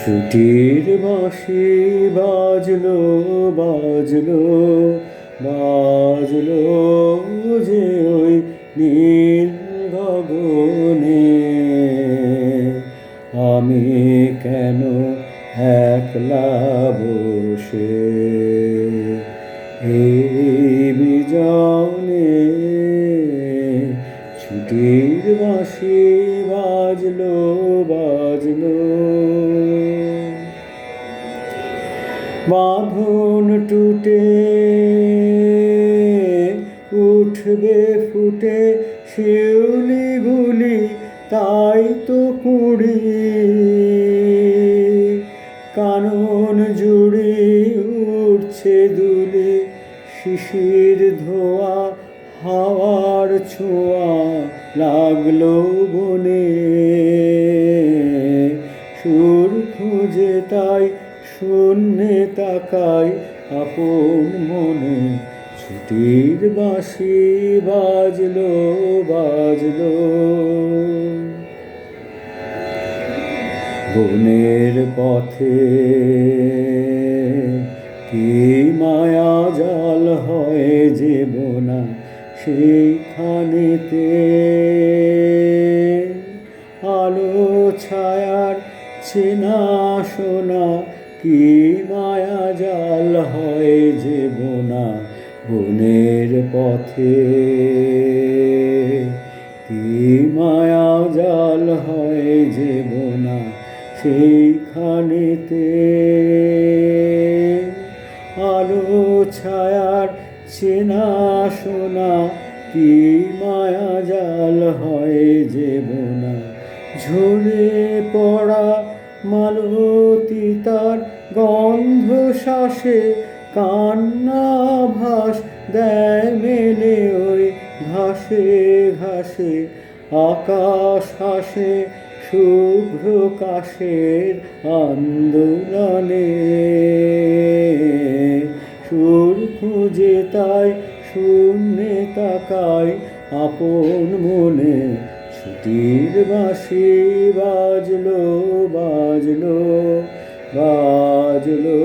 ছুটির বাঁশি বাজলো বাজলো বাজলো যে ওই নীল গগনে। আমি কেন একলা বসে এই বিজনে। ছুটির বাঁশি বাজলো বাজলো, বাঁধন টুটে উঠবে ফুটে শিউলিগুলি, তাই তো কুড়ি কানন জুড়ি উঠছে দুলি। শিশির ধোয়া হাওয়ার ছোঁয়া লাগলো বনে। সুর খুঁজে তাই শূন্যে তাকাই আপন মনে। ছুটির বাঁশি বাজলো বাজলো, বনের পথে কি মায়া জাল হয় যে বোনা সেইখানেতে। আলো ছায়ার চেনা শোনা কি মায়া জাল হয় যে বোনা বনের পথে। কি মায়া জাল হয় যে বোনা সেইখানেতে। আলো ছায়ার চেনা শোনা কি মায়া জাল হয় যে বোনা। ঝরে পড়া মালতী তার গন্ধ শ্বাসে কান্না ভাস দেয় মেলে ওই ঘাসে ঘাসে। আকাশ হাসে শুভ্র কাশের আন্দোলনে। সুর খুঁজে তাই শূন্যে তাকাই আপন মনে। ছুটির বাঁশি বাজলো বাজলো বাজলো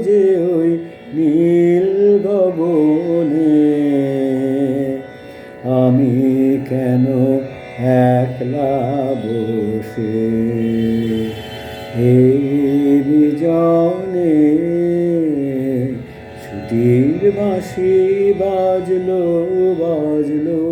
যে ওই নীল গগনে। আমি কেন একলা বসে এই বিজনে। ছুটির বাঁশি বাজলো বাজলো।